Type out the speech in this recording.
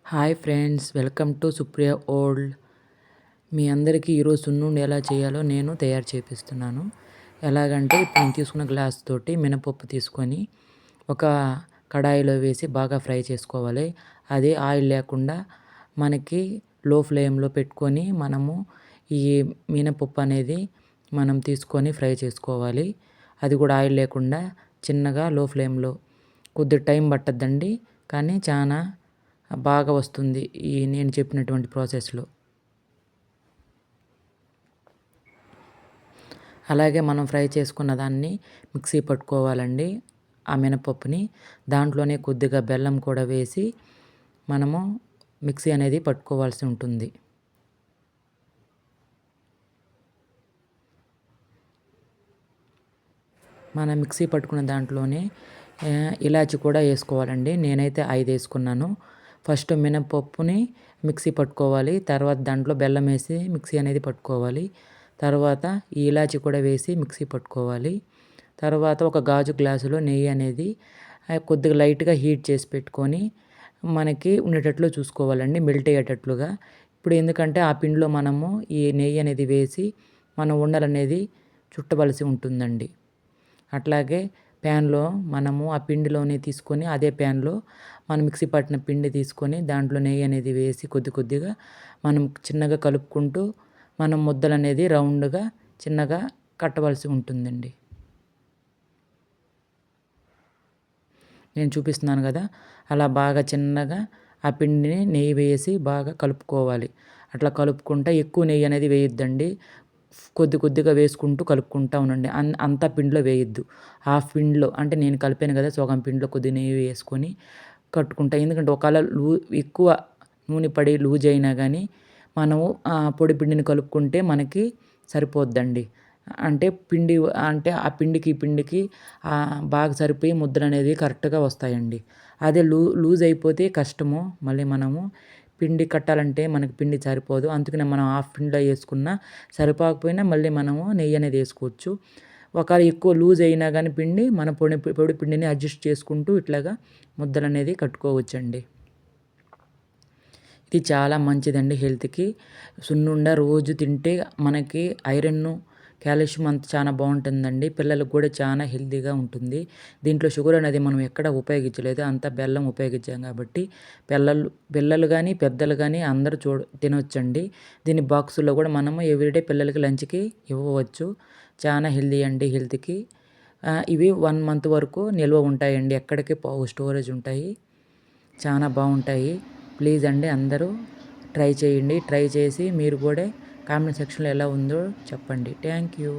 Hi friends, welcome to Supriya world. మీ అందరికీ ఈరోజు సున్నుండి ఎలా చేయాలో నేను తయారు చేపిస్తున్నాను. ఎలాగంటే ఇప్పుడు నేను తీసుకున్న గ్లాస్ తోటి మినపప్పు తీసుకొని ఒక కడాయిలో వేసి బాగా ఫ్రై చేసుకోవాలి. అది ఆయిల్ లేకుండా మనకి లో ఫ్లేమ్లో పెట్టుకొని మనము ఈ మినపప్పు అనేది మనం తీసుకొని ఫ్రై చేసుకోవాలి. అది కూడా ఆయిల్ లేకుండా చిన్నగా లో ఫ్లేమ్లో కొద్ది టైం పట్టద్దండి, కానీ చాలా బాగా వస్తుంది ఈ నేను చెప్పినటువంటి ప్రాసెస్లో. అలాగే మనం ఫ్రై చేసుకున్న దాన్ని మిక్సీ పట్టుకోవాలండి. ఆ మినపప్పుని దాంట్లోనే కొద్దిగా బెల్లం కూడా వేసి మనము మిక్సీ అనేది పట్టుకోవాల్సి ఉంటుంది. మన మిక్సీ పట్టుకున్న దాంట్లోనే ఇలాచి కూడా వేసుకోవాలండి. నేనైతే 5 వేసుకున్నాను. ఫస్ట్ మినపప్పుని మిక్సీ పట్టుకోవాలి. తర్వాత దాంట్లో బెల్లం వేసి మిక్సీ అనేది పట్టుకోవాలి. తర్వాత ఈ ఇలాచి కూడా వేసి మిక్సీ పట్టుకోవాలి. తర్వాత ఒక గాజు గ్లాసులో నెయ్యి అనేది కొద్దిగా లైట్గా హీట్ చేసి పెట్టుకొని మనకి ఉండేటట్లు చూసుకోవాలండి, మెల్ట్ అయ్యేటట్లుగా. ఇప్పుడు ఎందుకంటే ఆ పిండిలో మనము ఈ నెయ్యి అనేది వేసి మనం ఉండలనేది చుట్టవలసి ఉంటుందండి. అట్లాగే ప్యాన్లో మనము ఆ పిండిలోనే తీసుకొని అదే ప్యాన్లో మనం మిక్సీ పట్టిన పిండి తీసుకొని దాంట్లో నెయ్యి అనేది వేసి కొద్ది కొద్దిగా మనం చిన్నగా కలుపుకుంటూ మనం ముద్దలు అనేది రౌండ్గా చిన్నగా కట్టవలసి ఉంటుందండి. నేను చూపిస్తున్నాను కదా, అలా బాగా చిన్నగా ఆ పిండిని నెయ్యి వేసి బాగా కలుపుకోవాలి. అట్లా కలుపుకుంటా ఎక్కువ నెయ్యి అనేది వేయొద్దండి. కొద్ది కొద్దిగా వేసుకుంటూ కలుపుకుంటూ ఉండండి. అంతా పిండిలో వేయొద్దు. హాఫ్ పిండిలో అంటే నేను కలిపాను కదా, సగం పిండిలో కొద్దిగా నెయ్యి వేసుకొని కట్టుకుంటా. ఎందుకంటే ఒకవేళ ఎక్కువ నూనె పడి లూజ్ అయినా కానీ మనము పొడి పిండిని కలుపుకుంటే మనకి సరిపోద్దండి. అంటే ఆ పిండికి ఈ పిండికి బాగా సరిపోయి ముద్దలు అనేది కరెక్ట్గా వస్తాయండి. అదే లూజ్ అయిపోతే కష్టము. మళ్ళీ మనము పిండి కట్టాలంటే మనకి పిండి సరిపోదు. అందుకనే మనం హాఫ్ పిండిలో వేసుకున్నా సరిపోకపోయినా మళ్ళీ మనము నెయ్యి అనేది వేసుకోవచ్చు. ఒకవేళ ఎక్కువ లూజ్ అయినా కానీ పిండి మన పొడి పిండిని అడ్జస్ట్ చేసుకుంటూ ఇట్లాగా ముద్దలు అనేది కట్టుకోవచ్చండి. ఇది చాలా మంచిదండి హెల్త్కి. సున్నుండ రోజు తింటే మనకి ఐరన్, కాల్షియం అంతా చాలా బాగుంటుందండి. పిల్లలకు కూడా చాలా హెల్తీగా ఉంటుంది. దీంట్లో షుగర్ అనేది మనం ఎక్కడ ఉపయోగించలేదు, అంతా బెల్లం ఉపయోగించాం కాబట్టి పిల్లలు కానీ పెద్దలు కానీ అందరూ తినవచ్చండి. దీని బాక్సుల్లో కూడా మనము ఎవ్రీడే పిల్లలకి లంచ్కి ఇవ్వవచ్చు. చాలా హెల్తీ అండి హెల్త్కి. ఇవి 1 మంత్ వరకు నిల్వ ఉంటాయండి, ఎక్కడికి పోవు, స్టోరేజ్ ఉంటాయి, చాలా బాగుంటాయి. ప్లీజ్ అండి అందరూ ట్రై చేయండి. ట్రై చేసి మీరు కూడా కామెంట్ సెక్షన్లో ఎలా ఉందో చెప్పండి. Thank you.